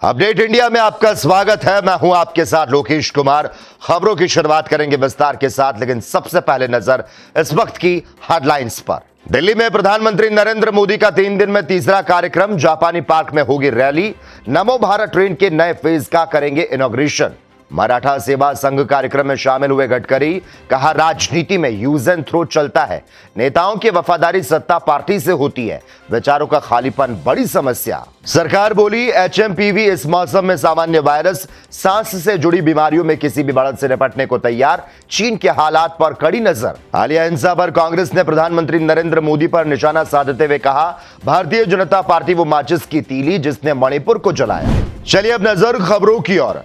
Update India में आपका स्वागत है। मैं हूं आपके साथ लोकेश कुमार। खबरों की शुरुआत करेंगे विस्तार के साथ, लेकिन सबसे पहले नजर इस वक्त की हेडलाइंस पर। दिल्ली में प्रधानमंत्री नरेंद्र मोदी का 3 दिन में तीसरा कार्यक्रम, जापानी पार्क में होगी रैली। नमो भारत ट्रेन के नए फेज का करेंगे इनॉग्रेशन। मराठा सेवा संघ कार्यक्रम में शामिल हुए गडकरी, कहा राजनीति में यूज एंड थ्रो चलता है, नेताओं की वफादारी सत्ता पार्टी से होती है, विचारों का खालीपन बड़ी समस्या। सरकार बोली एचएमपीवी इस मौसम में सामान्य वायरस, सांस से जुड़ी बीमारियों में किसी भी बढ़त से निपटने को तैयार, चीन के हालात पर कड़ी नजर। हालिया हिंसा पर कांग्रेस ने प्रधानमंत्री नरेंद्र मोदी पर निशाना साधते हुए कहा, भारतीय जनता पार्टी वो माचिस की तीली जिसने मणिपुर को जलाया। चलिए अब नजर खबरों की ओर।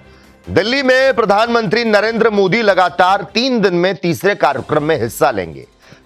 दिल्ली में प्रधानमंत्री नरेंद्र मोदी लगातार 3 दिन में तीसरे कार्यक्रम में हिस्सा लेंगे।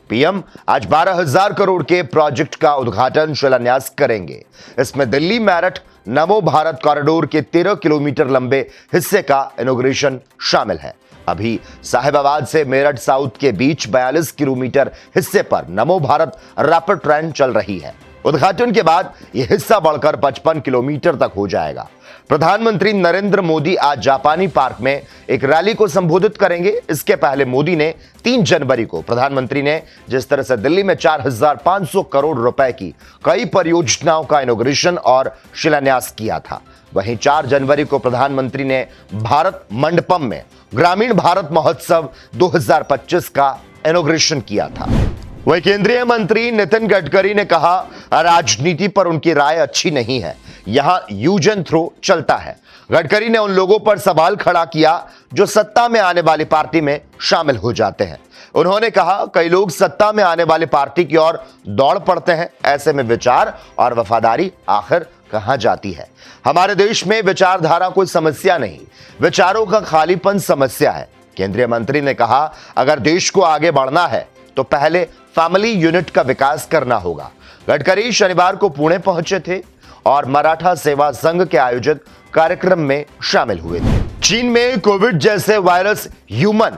पीएम आज 12,000 करोड़ के प्रोजेक्ट का उद्घाटन शिलान्यास करेंगे। इसमें दिल्ली मेरठ नमो भारत कॉरिडोर के 13 किलोमीटर लंबे हिस्से का इनॉग्रेशन शामिल है। अभी साहिबाबाद से मेरठ साउथ के बीच 42 किलोमीटर हिस्से पर नमो भारत रैपिड ट्रेन चल रही है। उद्घाटन के बाद यह हिस्सा बढ़कर 55 किलोमीटर तक हो जाएगा। प्रधानमंत्री नरेंद्र मोदी आज जापानी पार्क में एक रैली को संबोधित करेंगे। इसके पहले मोदी ने 3 जनवरी को प्रधानमंत्री ने जिस तरह से दिल्ली में 4,500 करोड़ रुपए की कई परियोजनाओं का इनॉग्रेशन और शिलान्यास किया था, वहीं 4 जनवरी को प्रधानमंत्री ने भारत मंडपम में ग्रामीण भारत महोत्सव 2025 का इनॉग्रेशन किया था। वहीं केंद्रीय मंत्री नितिन गडकरी ने कहा, राजनीति पर उनकी राय अच्छी नहीं है, यहां यूज एंड थ्रो चलता है। गडकरी ने उन लोगों पर सवाल खड़ा किया जो सत्ता में आने वाली पार्टी में शामिल हो जाते हैं। उन्होंने कहा, कई लोग सत्ता में आने वाली पार्टी की ओर दौड़ पड़ते हैं, ऐसे में विचार और वफादारी आखिर कहां जाती है। हमारे देश में विचारधारा कोई समस्या नहीं, विचारों का खालीपन समस्या है। केंद्रीय मंत्री ने कहा, अगर देश को आगे बढ़ना है तो पहले फैमिली यूनिट का विकास करना होगा। गडकरी शनिवार को पुणे पहुंचे थे और मराठा सेवा संघ के आयोजित कार्यक्रम में शामिल हुए थे। चीन में कोविड जैसे वायरस ह्यूमन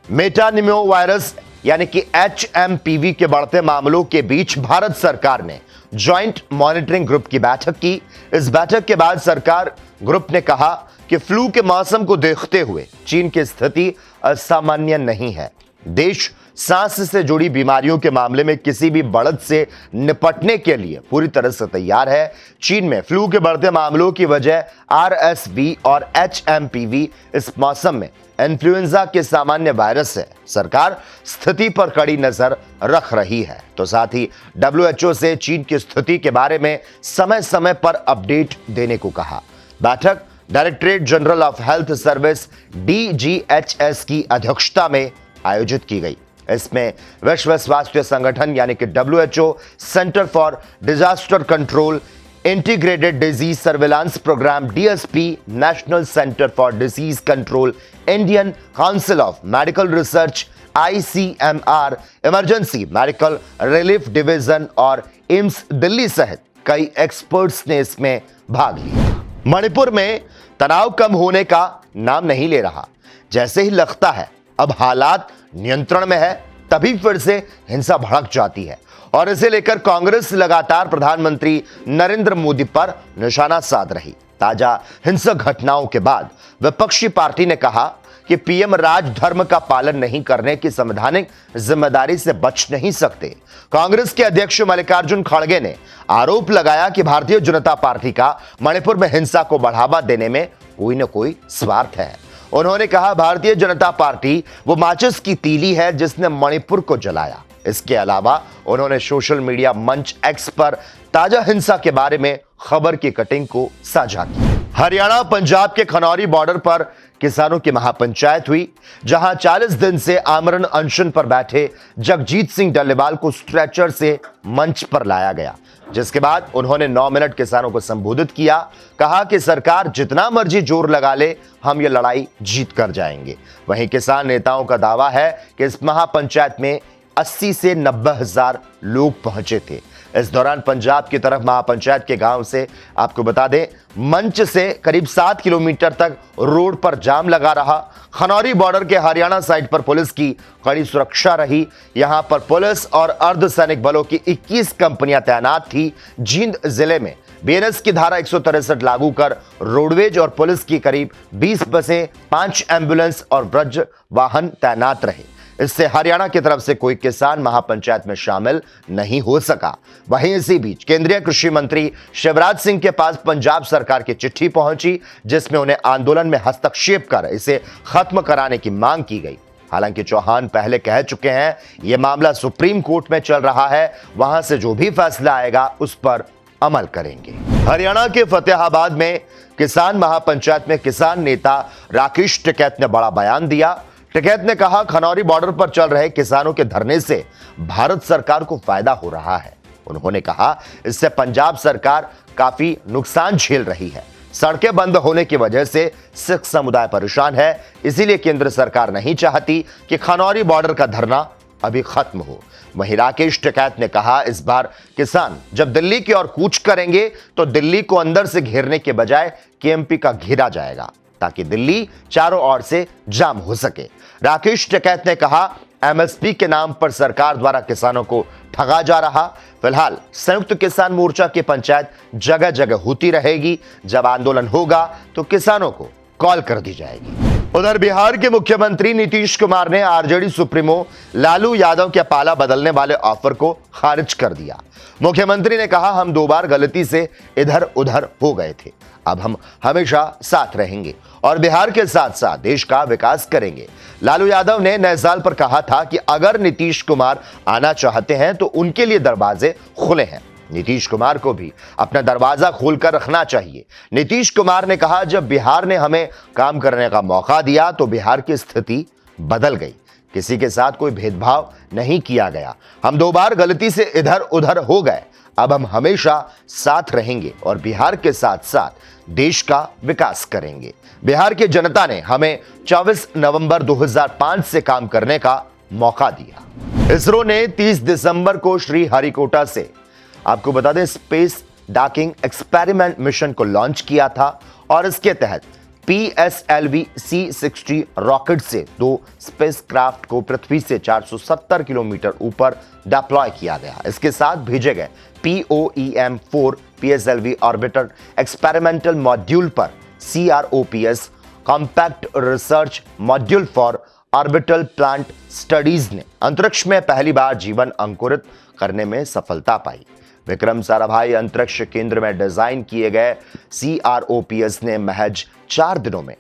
मेटानिमो वायरस यानी कि एचएमपीवी के बढ़ते मामलों के बीच भारत सरकार ने ज्वाइंट मॉनिटरिंग ग्रुप की बैठक की। इस बैठक के बाद सरकार ग्रुप ने कहा कि फ्लू के मौसम को देखते हुए चीन की स्थिति असामान्य नहीं है। देश सांस से जुड़ी बीमारियों के मामले में किसी भी बढ़त से निपटने के लिए पूरी तरह से तैयार है। चीन में फ्लू के बढ़ते मामलों की वजह आरएसवी और एचएमपीवी इस मौसम में इन्फ्लुएंजा के सामान्य वायरस है। सरकार स्थिति पर कड़ी नजर रख रही है, तो साथ ही डब्ल्यूएचओ से चीन की स्थिति के बारे में समय समय पर अपडेट देने को कहा। बैठक directorate general of health service DGHS की अध्यक्षता में आयोजित की गई। इसमें विश्व स्वास्थ्य संगठन यानी कि WHO, Centre for Disaster Control, Integrated Disease Surveillance Programme DSP, National Centre for Disease Control, Indian Council of Medical Research ICMR, Emergency Medical Relief Division और एम्स दिल्ली सहित कई एक्सपर्ट्स ने इसमें भाग लिया। मणिपुर में तनाव कम होने का नाम नहीं ले रहा। जैसे ही लगता है अब हालात नियंत्रण में है, तभी फिर से हिंसा भड़क जाती है और इसे लेकर कांग्रेस लगातार प्रधानमंत्री नरेंद्र मोदी पर निशाना साध रही। ताजा हिंसक घटनाओं के बाद विपक्षी पार्टी ने कहा कि पीएम राजधर्म का पालन नहीं करने की संवैधानिक जिम्मेदारी से बच नहीं सकते। कांग्रेस के अध्यक्ष मल्लिकार्जुन खड़गे ने आरोप लगाया कि भारतीय जनता पार्टी का मणिपुर में हिंसा को बढ़ावा देने में कोई न कोई स्वार्थ है। उन्होंने कहा, भारतीय जनता पार्टी वो माचिस की तीली है जिसने मणिपुर को जलाया। इसके अलावा उन्होंने सोशल मीडिया मंच एक्स पर ताजा हिंसा के बारे में खबर की कटिंग को साझा की। हरियाणा पंजाब के खनौरी बॉर्डर पर किसानों की महापंचायत हुई, जहां 40 दिन से आमरण अनशन पर बैठे जगजीत सिंह डल्लेवाल को स्ट्रेचर से मंच पर लाया गया, जिसके बाद उन्होंने 9 मिनट किसानों को संबोधित किया। कहा कि सरकार जितना मर्जी जोर लगा ले, हम ये लड़ाई जीत कर जाएंगे। वहीं किसान नेताओं का दावा है कि इस महापंचायत में 80 से 90 हजार लोग पहुंचे थे। इस दौरान पंजाब की तरफ महापंचायत के गांव से आपको बता दें, मंच से करीब 7 किलोमीटर तक रोड पर जाम लगा रहा। खनौरी बॉर्डर के हरियाणा साइड पर पुलिस की कड़ी सुरक्षा रही। यहां पर पुलिस और अर्धसैनिक बलों की 21 कंपनियां तैनात थी। जींद जिले में बीएनएस की धारा 163 लागू कर रोडवेज और पुलिस की करीब 20 बसें, 5 एम्बुलेंस और ब्रज वाहन तैनात रहे। इससे हरियाणा की तरफ से कोई किसान महापंचायत में शामिल नहीं हो सका। वहीं इसी बीच केंद्रीय कृषि मंत्री शिवराज सिंह के पास पंजाब सरकार की चिट्ठी पहुंची, जिसमें उन्हें आंदोलन में हस्तक्षेप कर इसे खत्म कराने की मांग की गई। हालांकि चौहान पहले कह चुके हैं यह मामला सुप्रीम कोर्ट में चल रहा है, वहां से जो भी फैसला आएगा उस पर अमल करेंगे। हरियाणा के फतेहाबाद में किसान महापंचायत में किसान नेता राकेश टिकैत ने बड़ा बयान दिया। टिकैत ने कहा, खनौरी बॉर्डर पर चल रहे किसानों के धरने से भारत सरकार को फायदा हो रहा है। उन्होंने कहा, इससे पंजाब सरकार काफी नुकसान झेल रही है। सड़कें बंद होने की वजह से सिख समुदाय परेशान है, इसीलिए केंद्र सरकार नहीं चाहती कि खनौरी बॉर्डर का धरना अभी खत्म हो। वहीं राकेश टिकैत ने कहा, इस बार किसान जब दिल्ली की ओर कूच करेंगे तो दिल्ली को अंदर से घेरने के बजाय केएमपी का घेरा जाएगा, ताकि दिल्ली चारों ओर से जाम हो सके। राकेश टिकैत ने कहा, एमएसपी के नाम पर सरकार द्वारा किसानों को ठगा जा रहा। फिलहाल संयुक्त किसान मोर्चा की पंचायत जगह जगह होती रहेगी। जब आंदोलन होगा तो किसानों को कॉल कर दी जाएगी। उधर बिहार के मुख्यमंत्री नीतीश कुमार ने आरजेडी सुप्रीमो लालू यादव के पाला बदलने वाले ऑफर को खारिज कर दिया। मुख्यमंत्री ने कहा, हम 2 बार गलती से इधर उधर हो गए थे, अब हम हमेशा साथ रहेंगे और बिहार के साथ साथ देश का विकास करेंगे। लालू यादव ने नए साल पर कहा था कि अगर नीतीश कुमार आना चाहते हैं तो उनके लिए दरवाजे खुले हैं। नीतीश कुमार को भी अपना दरवाजा खोलकर रखना चाहिए। नीतीश कुमार ने कहा, जब बिहार ने हमें काम करने का मौका दिया तो बिहार की स्थिति बदल गई। किसी के साथ कोई भेदभाव नहीं किया गया। हम 2 बार गलती से इधर उधर हो गए, अब हम हमेशा साथ रहेंगे और बिहार के साथ साथ देश का विकास करेंगे। बिहार की जनता ने हमें 24 नवंबर 2005 से काम करने का मौका दिया। इसरो ने 30 दिसंबर को श्रीहरिकोटा से, आपको बता दें, स्पेस डॉकिंग एक्सपेरिमेंट मिशन को लॉन्च किया था और इसके तहत PSLV C60 रॉकेट से 2 स्पेसक्राफ्ट को पृथ्वी से 470 किलोमीटर ऊपर डिप्लॉय किया गया। इसके साथ भेजे गए POEM-4 PSLV orbiter experimental module पर CROPS compact research module for orbital plant studies ने अंतरिक्ष में पहली बार जीवन अंकुरित करने में सफलता पाई। विक्रम साराभाई अंतरिक्ष केंद्र में डिजाइन किए गए CROPS ने महज 4 दिनों में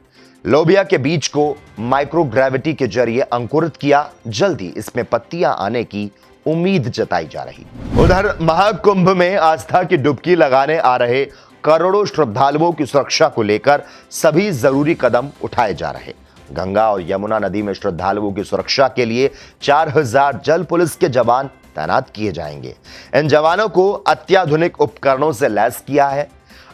लोबिया के बीज को माइक्रोग्रेविटी के जरिए अंकुरित किया। जल्दी इसमें पत्तियां आने की उम्मीद जताई जा रही। उधर महाकुंभ में आस्था की डुबकी लगाने आ रहे करोड़ों श्रद्धालुओं की सुरक्षा को लेकर सभी जरूरी कदम उठाए जा रहे। गंगा और यमुना नदी में श्रद्धालुओं की सुरक्षा के लिए 4000 जल पुलिस के जवान तैनात किए जाएंगे। इन जवानों को अत्याधुनिक उपकरणों से लैस किया है।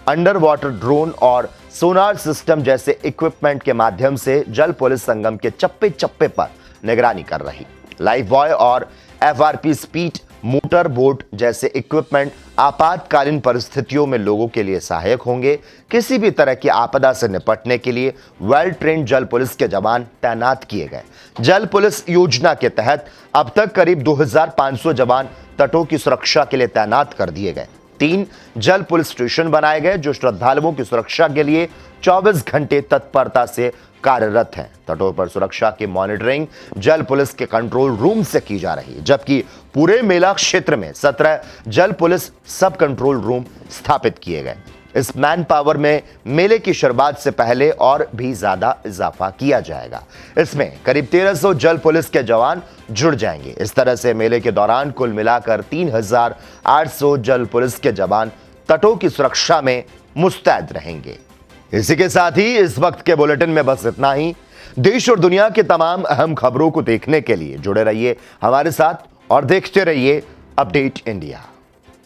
अंडर वाटर ड्रोन और सोनार सिस्टम जैसे इक्विपमेंट के माध्यम से जल पुलिस संगम के चप्पे चप्पे पर निगरानी कर रही। लाइफ बॉय और FRP स्पीड मोटर बोट जैसे इक्विपमेंट आपातकालीन परिस्थितियों में लोगों के लिए सहायक होंगे। किसी भी तरह की आपदा से निपटने के लिए वेल ट्रेन्ड जल पुलिस के जवान तैनात किए गए। जल पुलिस योजना के तहत अब तक करीब 2500 जवान तटों की सुरक्षा के लिए तैनात कर दिए गए। 3 जल पुलिस स्टेशन बनाए गए जो श्रद्धालुओं की सुरक्षा के लिए 24 घंटे तत्परता से कार्यरत हैं। तटों पर सुरक्षा की मॉनिटरिंग जल पुलिस के कंट्रोल रूम से की जा रही है, जबकि पूरे मेला क्षेत्र में 17 जल पुलिस सब कंट्रोल रूम स्थापित किए गए। इस मैन पावर में मेले की शुरुआत से पहले और भी ज्यादा इजाफा किया जाएगा। इसमें करीब 1300 जल पुलिस के जवान जुड़ जाएंगे। इस तरह से मेले के दौरान कुल मिलाकर 3800 जल पुलिस के जवान तटों की सुरक्षा में मुस्तैद रहेंगे। इसी के साथ ही इस वक्त के बुलेटिन में बस इतना ही। देश और दुनिया के तमाम अहम खबरों को देखने के लिए जुड़े रहिए हमारे साथ और देखते रहिए अपडेट इंडिया।